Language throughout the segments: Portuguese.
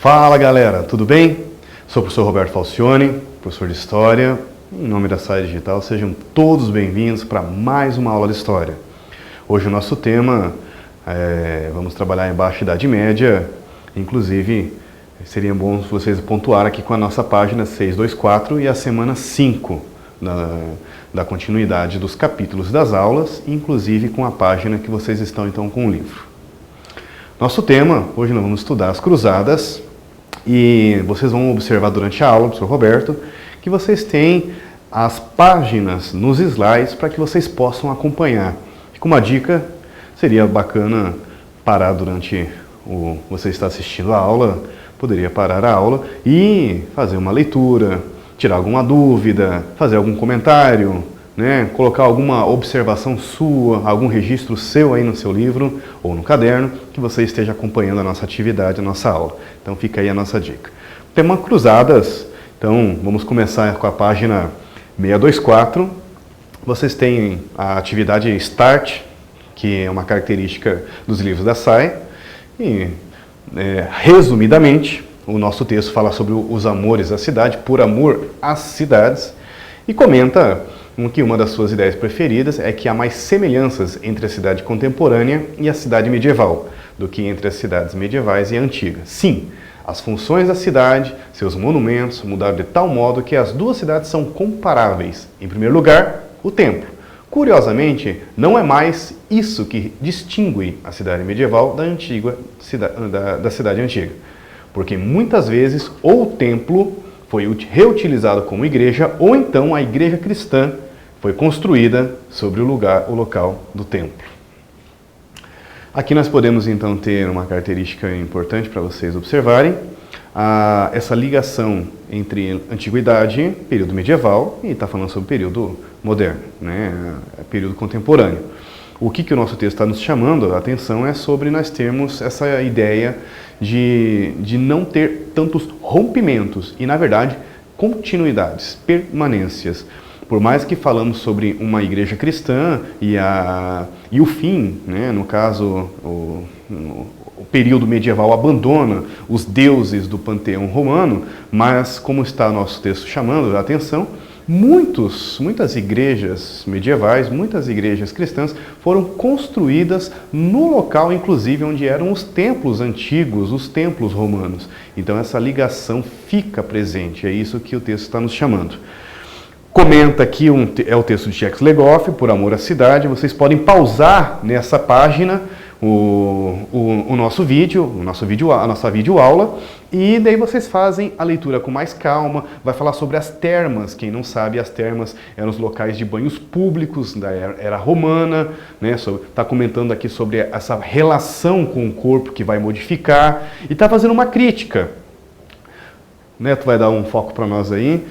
Fala galera, tudo bem? Sou o professor Roberto Falcione, professor de História. Em nome da SAI Digital, sejam todos bem-vindos para mais uma aula de História. Hoje o nosso tema vamos trabalhar em Baixa Idade Média, inclusive seria bom vocês pontuar aqui com a nossa página 624 e a semana 5 da continuidade dos capítulos das aulas, inclusive com a página que vocês estão então com o livro. Nosso tema, hoje nós vamos estudar as Cruzadas e vocês vão observar durante a aula, professor Roberto, que vocês têm as páginas nos slides para que vocês possam acompanhar. Fica uma dica, seria bacana parar durante você está assistindo a aula, poderia parar a aula e fazer uma leitura, tirar alguma dúvida, fazer algum comentário, né? Colocar alguma observação sua, algum registro seu aí no seu livro ou no caderno, que você esteja acompanhando a nossa atividade, a nossa aula. Então fica aí a nossa dica. Tema Cruzadas, então vamos começar com a página 624. Vocês têm a atividade Start, que é uma característica dos livros da SAI. E, resumidamente, o nosso texto fala sobre os amores da cidade, por amor às cidades, e comenta que uma das suas ideias preferidas é que há mais semelhanças entre a cidade contemporânea e a cidade medieval do que entre as cidades medievais e antigas. Sim, as funções da cidade, seus monumentos mudaram de tal modo que as duas cidades são comparáveis. Em primeiro lugar, o templo. Curiosamente, não é mais isso que distingue a cidade medieval da cidade antiga, porque muitas vezes ou o templo foi reutilizado como igreja ou então a igreja cristã foi construída sobre o local do templo. Aqui nós podemos então ter uma característica importante para vocês observarem, essa ligação entre antiguidade, período medieval, e está falando sobre período moderno, né? Período contemporâneo. O que o nosso texto está nos chamando a atenção é sobre nós termos essa ideia de não ter tantos rompimentos e, na verdade, continuidades, permanências. Por mais que falamos sobre uma igreja cristã e o fim, né, no caso, o período medieval abandona os deuses do panteão romano, mas como está o nosso texto chamando a atenção, muitas igrejas medievais, muitas igrejas cristãs foram construídas no local, inclusive, onde eram os templos antigos, os templos romanos. Então essa ligação fica presente, é isso que o texto está nos chamando. Comenta aqui, é o texto de Jacques Le Goff, Por Amor à Cidade. Vocês podem pausar nessa página a nossa videoaula e daí vocês fazem a leitura com mais calma. Vai falar sobre as termas. Quem não sabe, as termas eram os locais de banhos públicos da era romana, né? Está comentando aqui sobre essa relação com o corpo que vai modificar e está fazendo uma crítica. Neto vai dar um foco para nós aí.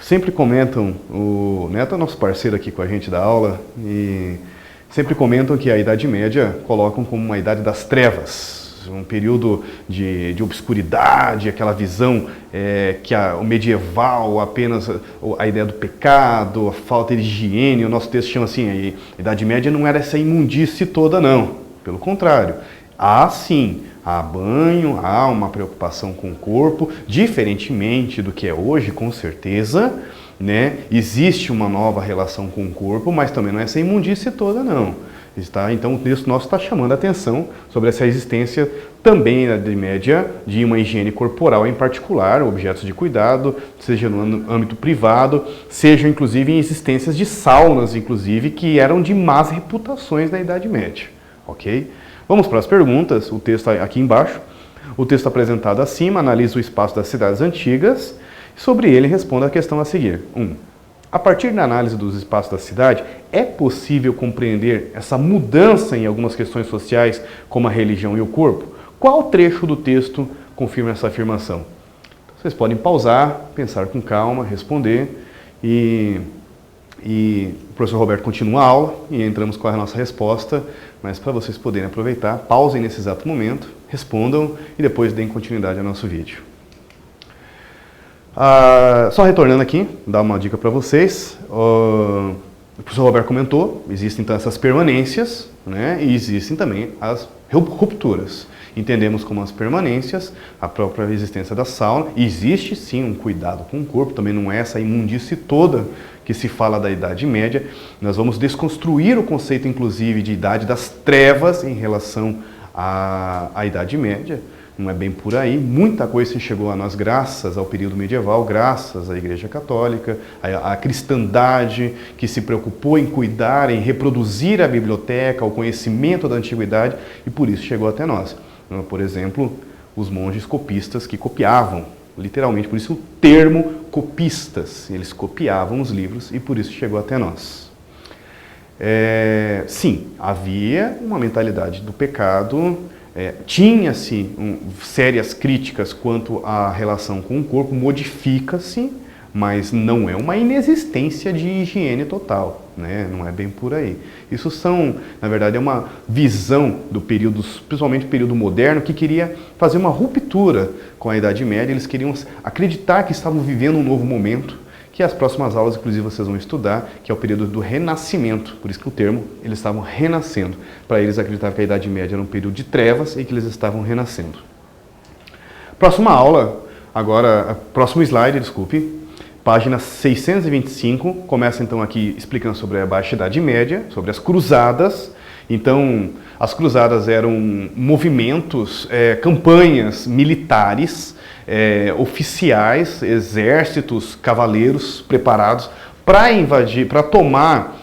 Sempre comentam, o Neto é nosso parceiro aqui com a gente da aula, e sempre comentam que a Idade Média colocam como uma idade das trevas, um período de obscuridade, aquela visão que o medieval, apenas a ideia do pecado, a falta de higiene. O nosso texto chama assim, a Idade Média não era essa imundície toda não, pelo contrário, sim, há banho, há uma preocupação com o corpo, diferentemente do que é hoje, com certeza, né? Existe uma nova relação com o corpo, mas também não é essa imundície toda, não. Então o texto nosso está chamando a atenção sobre essa existência também na Idade Média de uma higiene corporal em particular, objetos de cuidado, seja no âmbito privado, seja inclusive em existências de saunas, inclusive, que eram de más reputações na Idade Média, ok? Vamos para as perguntas, o texto está aqui embaixo. O texto apresentado acima analisa o espaço das cidades antigas. Sobre ele responda a questão a seguir. 1. A partir da análise dos espaços da cidade, é possível compreender essa mudança em algumas questões sociais, como a religião e o corpo? Qual trecho do texto confirma essa afirmação? Vocês podem pausar, pensar com calma, responder e o professor Roberto continua a aula e entramos com a nossa resposta, mas para vocês poderem aproveitar, pausem nesse exato momento, respondam e depois deem continuidade ao nosso vídeo. Só retornando aqui, dar uma dica para vocês, o professor Roberto comentou, existem então essas permanências, né, e existem também as rupturas. Entendemos como as permanências, a própria existência da sauna. Existe sim um cuidado com o corpo, também não é essa imundície toda que se fala da Idade Média. Nós vamos desconstruir o conceito, inclusive, de Idade das Trevas em relação à Idade Média. Não é bem por aí. Muita coisa chegou a nós graças ao período medieval, graças à Igreja Católica, à cristandade que se preocupou em cuidar, em reproduzir a biblioteca, o conhecimento da antiguidade, e por isso chegou até nós. Por exemplo, os monges copistas que copiavam, literalmente, por isso o termo copistas. Eles copiavam os livros e por isso chegou até nós. Sim, havia uma mentalidade do pecado, tinha-se sérias críticas quanto à relação com o corpo, modifica-se, mas não é uma inexistência de higiene total, né? Não é bem por aí. Isso na verdade, é uma visão do período, principalmente do período moderno, que queria fazer uma ruptura com a Idade Média. Eles queriam acreditar que estavam vivendo um novo momento, que as próximas aulas, inclusive, vocês vão estudar, que é o período do Renascimento. Por isso que o termo, eles estavam renascendo. Para eles, acreditavam que a Idade Média era um período de trevas e que eles estavam renascendo. Próxima aula, agora, próximo slide, desculpe. Página 625, começa então aqui explicando sobre a Baixa Idade Média, sobre as cruzadas. Então, as cruzadas eram movimentos, campanhas militares, oficiais, exércitos, cavaleiros preparados para invadir, para tomar,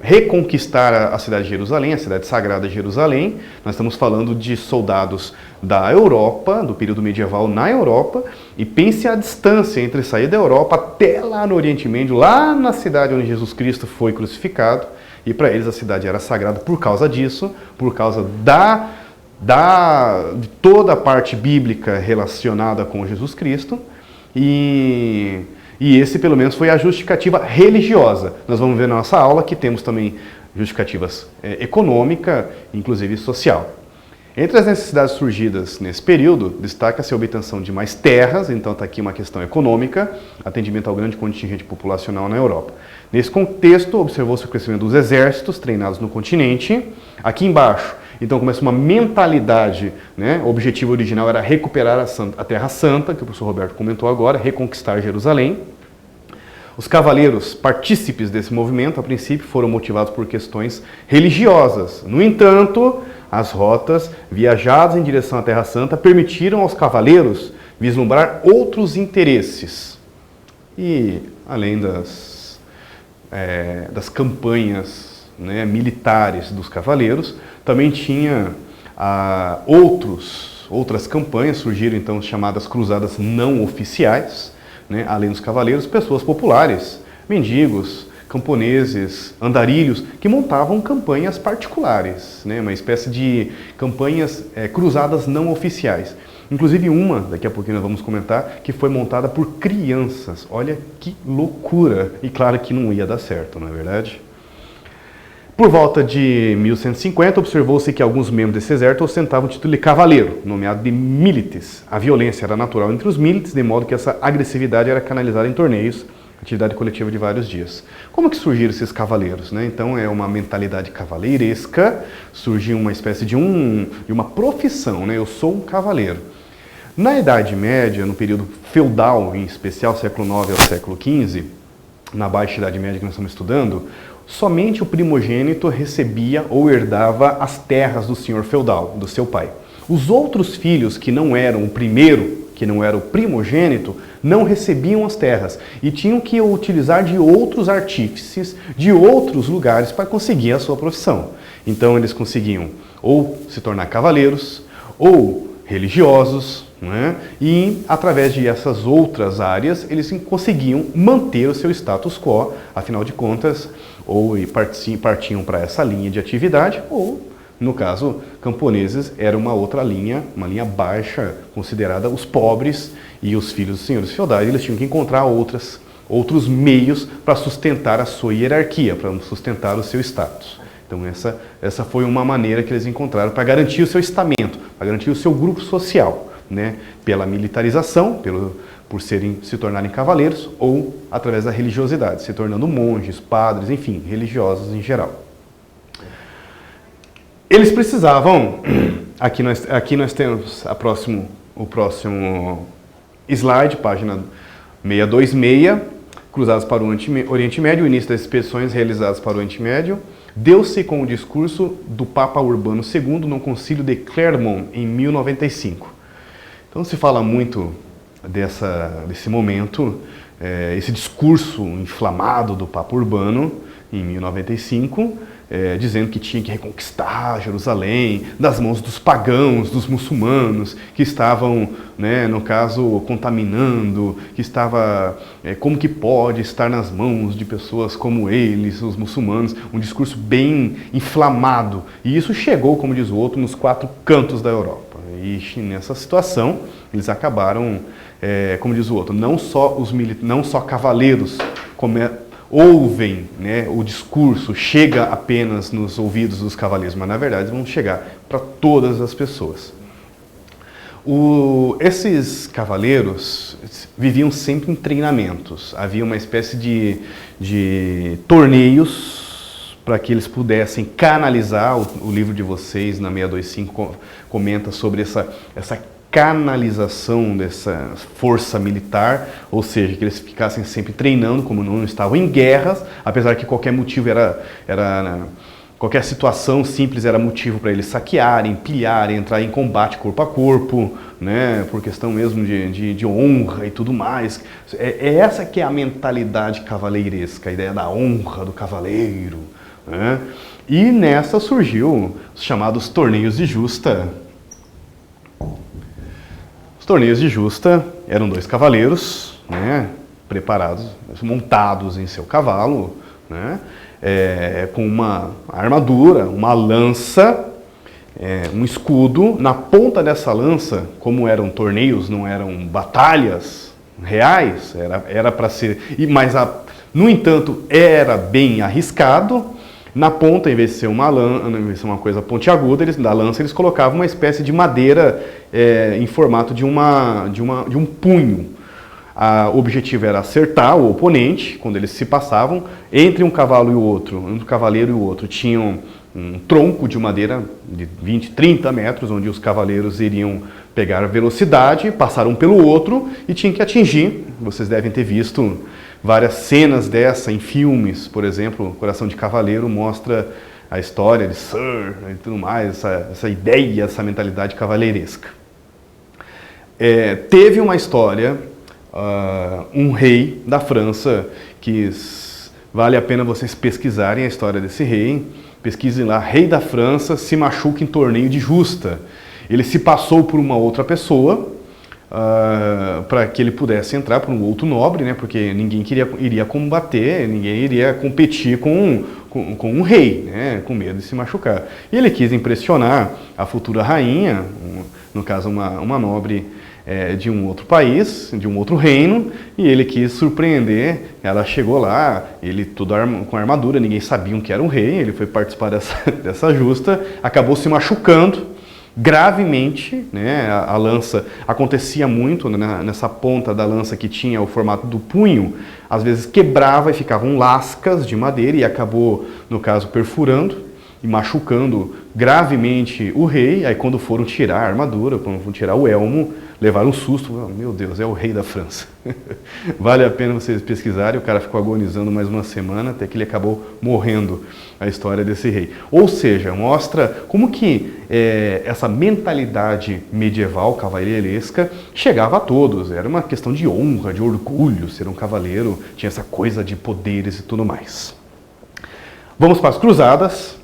reconquistar a cidade de Jerusalém, a cidade sagrada de Jerusalém. Nós estamos falando de soldados da Europa, do período medieval na Europa, e pense a distância entre sair da Europa até lá no Oriente Médio, lá na cidade onde Jesus Cristo foi crucificado, e para eles a cidade era sagrada por causa disso, por causa de toda a parte bíblica relacionada com Jesus Cristo, e esse, pelo menos, foi a justificativa religiosa. Nós vamos ver na nossa aula que temos também justificativas econômica, inclusive social. Entre as necessidades surgidas nesse período, destaca-se a obtenção de mais terras, então está aqui uma questão econômica, atendimento ao grande contingente populacional na Europa. Nesse contexto, observou-se o crescimento dos exércitos treinados no continente. Aqui embaixo, então começa uma mentalidade, né? O objetivo original era recuperar a Terra Santa, que o professor Roberto comentou agora, reconquistar Jerusalém. Os cavaleiros partícipes desse movimento, a princípio, foram motivados por questões religiosas. No entanto, as rotas viajadas em direção à Terra Santa permitiram aos cavaleiros vislumbrar outros interesses. E, além das campanhas, né, militares dos cavaleiros, também tinha outras campanhas, surgiram então chamadas cruzadas não oficiais, né, além dos cavaleiros, pessoas populares, mendigos, camponeses, andarilhos, que montavam campanhas particulares, né, uma espécie de campanhas cruzadas não oficiais. Inclusive uma, daqui a pouquinho nós vamos comentar, que foi montada por crianças. Olha que loucura! E claro que não ia dar certo, não é verdade? Por volta de 1150, observou-se que alguns membros desse exército ostentavam o título de cavaleiro, nomeado de milites. A violência era natural entre os milites, de modo que essa agressividade era canalizada em torneios, atividade coletiva de vários dias. Como que surgiram esses cavaleiros, né? Então é uma mentalidade cavaleiresca, surgiu uma espécie de uma profissão, né? Eu sou um cavaleiro. Na Idade Média, no período feudal, em especial século IX ao século XV, na Baixa Idade Média que nós estamos estudando, somente o primogênito recebia ou herdava as terras do senhor feudal, do seu pai. Os outros filhos, que não eram o primeiro, que não era o primogênito, não recebiam as terras e tinham que utilizar de outros artífices, de outros lugares para conseguir a sua profissão. Então eles conseguiam ou se tornar cavaleiros ou religiosos, né? E através de essas outras áreas eles conseguiam manter o seu status quo, afinal de contas, ou partiam para essa linha de atividade, ou, no caso, camponeses era uma outra linha, uma linha baixa, considerada os pobres e os filhos dos senhores feudais. Eles tinham que encontrar outros meios para sustentar a sua hierarquia, para sustentar o seu status. Então essa foi uma maneira que eles encontraram para garantir o seu estamento, para garantir o seu grupo social, né? Pela militarização, por se tornarem cavaleiros, ou através da religiosidade, se tornando monges, padres, enfim, religiosos em geral. Eles precisavam Aqui nós temos o próximo slide, página 626, cruzadas para o Oriente Médio, o início das expedições realizadas para o Oriente Médio, deu-se com o discurso do Papa Urbano II no Concílio de Clermont, em 1095. Então se fala muito desse momento, esse discurso inflamado do Papa Urbano, em 1095, dizendo que tinha que reconquistar Jerusalém das mãos dos pagãos, dos muçulmanos, que estavam, né, no caso, contaminando, que estava, como que pode estar nas mãos de pessoas como eles, os muçulmanos, um discurso bem inflamado. E isso chegou, como diz o outro, nos 4 cantos da Europa. E nessa situação, eles acabaram, como diz o outro, não só cavaleiros ouvem, né, o discurso, chega apenas nos ouvidos dos cavaleiros, mas na verdade vão chegar para todas as pessoas. Esses cavaleiros viviam sempre em treinamentos, havia uma espécie de torneios para que eles pudessem canalizar. O livro de vocês, na 625, comenta sobre essa canalização dessa força militar, ou seja, que eles ficassem sempre treinando, como não estavam em guerras, apesar que qualquer motivo qualquer situação simples era motivo para eles saquearem, pilharem, entrar em combate corpo a corpo, né, por questão mesmo de honra e tudo mais. Essa que é a mentalidade cavaleiresca, a ideia da honra do cavaleiro, né? E nessa surgiu os chamados torneios de justa. Os torneios de justa eram 2 cavaleiros, né, preparados, montados em seu cavalo, né, com uma armadura, uma lança, um escudo. Na ponta dessa lança, como eram torneios, não eram batalhas reais, era para ser, mas no entanto era bem arriscado. Na ponta, em vez de ser uma coisa pontiaguda, da lança eles colocavam uma espécie de madeira em formato de um punho. O objetivo era acertar o oponente quando eles se passavam. Entre um cavalo e o outro, entre um cavaleiro e o outro, tinham um tronco de madeira de 20, 30 metros, onde os cavaleiros iriam pegar velocidade, passar um pelo outro e tinham que atingir. Vocês devem ter visto várias cenas dessa em filmes, por exemplo, Coração de Cavaleiro mostra a história de Sir e tudo mais, essa ideia, essa mentalidade cavaleiresca. Teve uma história, um rei da França, que vale a pena vocês pesquisarem a história desse rei. Pesquisem lá, rei da França se machuca em torneio de justa. Ele se passou por uma outra pessoa, para que ele pudesse entrar por um outro nobre, né, porque ninguém iria combater, ninguém iria competir com um rei, né, com medo de se machucar. E ele quis impressionar a futura rainha, no caso uma nobre de um outro país, de um outro reino, e ele quis surpreender. Ela chegou lá, ele tudo com armadura, ninguém sabia que era um rei, ele foi participar dessa justa, acabou se machucando gravemente, né? A lança acontecia muito, né, nessa ponta da lança que tinha o formato do punho, às vezes quebrava e ficavam lascas de madeira e acabou, no caso, perfurando e machucando gravemente o rei. Aí quando foram tirar a armadura, quando foram tirar o elmo, levaram um susto. Meu Deus, é o rei da França. Vale a pena vocês pesquisarem. O cara ficou agonizando mais uma semana até que ele acabou morrendo, a história desse rei. Ou seja, mostra como que essa mentalidade medieval cavaleiresca chegava a todos. Era uma questão de honra, de orgulho ser um cavaleiro, tinha essa coisa de poderes e tudo mais. Vamos para as cruzadas.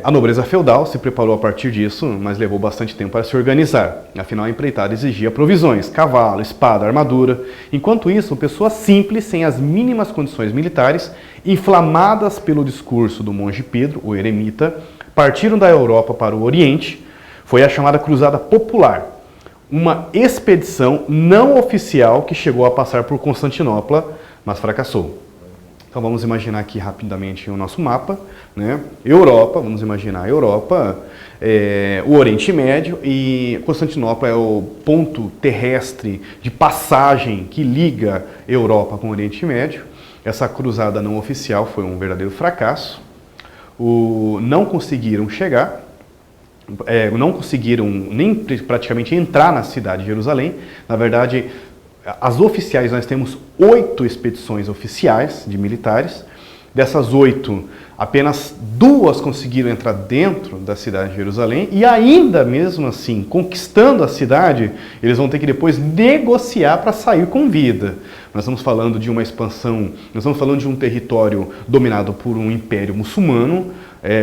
A nobreza feudal se preparou a partir disso, mas levou bastante tempo para se organizar. Afinal, a empreitada exigia provisões, cavalo, espada, armadura. Enquanto isso, pessoas simples, sem as mínimas condições militares, inflamadas pelo discurso do monge Pedro, o eremita, partiram da Europa para o Oriente. Foi a chamada Cruzada Popular, uma expedição não oficial que chegou a passar por Constantinopla, mas fracassou. Então vamos imaginar aqui rapidamente o nosso mapa, né? Europa, vamos imaginar a Europa, o Oriente Médio, e Constantinopla é o ponto terrestre de passagem que liga Europa com o Oriente Médio. Essa cruzada não oficial foi um verdadeiro fracasso. Não conseguiram chegar. não conseguiram nem praticamente entrar na cidade de Jerusalém. Na verdade, as oficiais, nós temos 8 expedições oficiais de militares. Dessas 8, apenas 2 conseguiram entrar dentro da cidade de Jerusalém, e ainda mesmo assim, conquistando a cidade, eles vão ter que depois negociar para sair com vida. Nós estamos falando de uma expansão, nós estamos falando de um território dominado por um império muçulmano,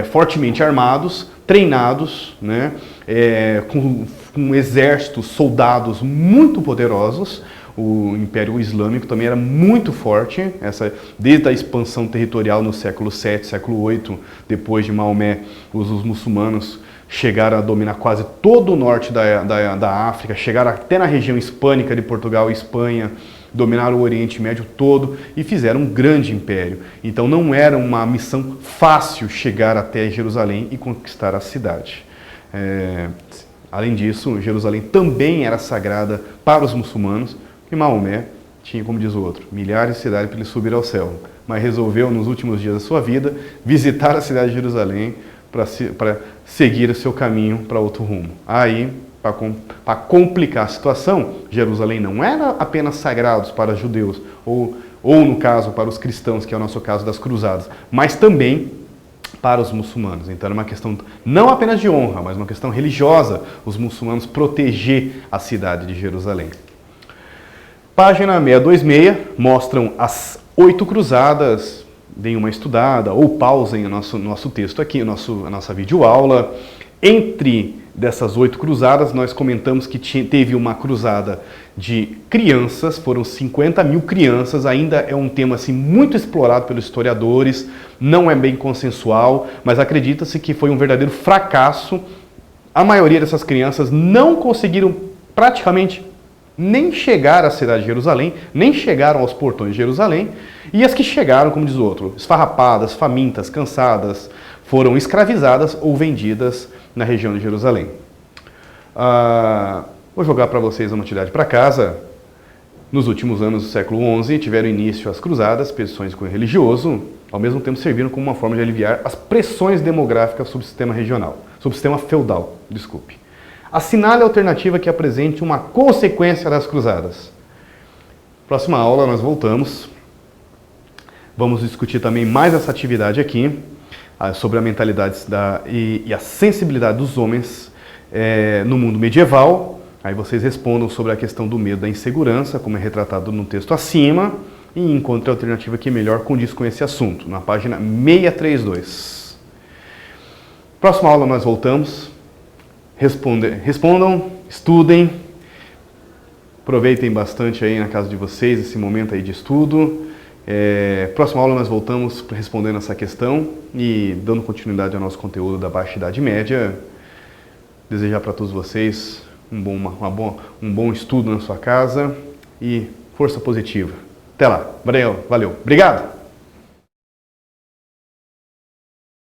fortemente armados, treinados, né, com exércitos, soldados muito poderosos. O Império Islâmico também era muito forte, desde a expansão territorial no século VII, século VIII, depois de Maomé, os muçulmanos chegaram a dominar quase todo o norte da África, chegaram até na região hispânica de Portugal e Espanha, dominaram o Oriente Médio todo e fizeram um grande império. Então não era uma missão fácil chegar até Jerusalém e conquistar a cidade. Além disso, Jerusalém também era sagrada para os muçulmanos, e Maomé tinha, como diz o outro, milhares de cidades para ele subir ao céu, mas resolveu, nos últimos dias da sua vida, visitar a cidade de Jerusalém para seguir o seu caminho para outro rumo. Aí, para complicar a situação, Jerusalém não era apenas sagrado para judeus, ou no caso, para os cristãos, que é o nosso caso das cruzadas, mas também para os muçulmanos. Então era uma questão não apenas de honra, mas uma questão religiosa, os muçulmanos proteger a cidade de Jerusalém. Página 626 mostram as 8 cruzadas. Deem uma estudada ou pausem o nosso texto aqui, a nossa videoaula. Entre dessas 8 cruzadas, nós comentamos que teve uma cruzada de crianças, foram 50 mil crianças, ainda é um tema assim, muito explorado pelos historiadores, não é bem consensual, mas acredita-se que foi um verdadeiro fracasso. A maioria dessas crianças não conseguiram praticamente nem chegar à cidade de Jerusalém, nem chegaram aos portões de Jerusalém, e as que chegaram, como diz o outro, esfarrapadas, famintas, cansadas, foram escravizadas ou vendidas na região de Jerusalém. Vou jogar para vocês uma atividade para casa. Nos últimos anos do século XI, tiveram início as cruzadas, expedições de cunho religioso, ao mesmo tempo serviram como uma forma de aliviar as pressões demográficas sobre o sistema regional, sobre o sistema feudal, desculpe. Assinale a alternativa que apresente uma consequência das cruzadas. Próxima aula nós voltamos. Vamos discutir também mais essa atividade aqui, sobre a mentalidade e a sensibilidade dos homens no mundo medieval. Aí vocês respondam sobre a questão do medo da insegurança, como é retratado no texto acima, e encontre a alternativa que melhor condiz com esse assunto, na página 632. Próxima aula nós voltamos. Respondam, estudem, aproveitem bastante aí na casa de vocês esse momento aí de estudo. Próxima aula nós voltamos respondendo essa questão e dando continuidade ao nosso conteúdo da Baixa Idade Média. Desejar para todos vocês um bom estudo na sua casa e força positiva. Até lá, valeu, obrigado!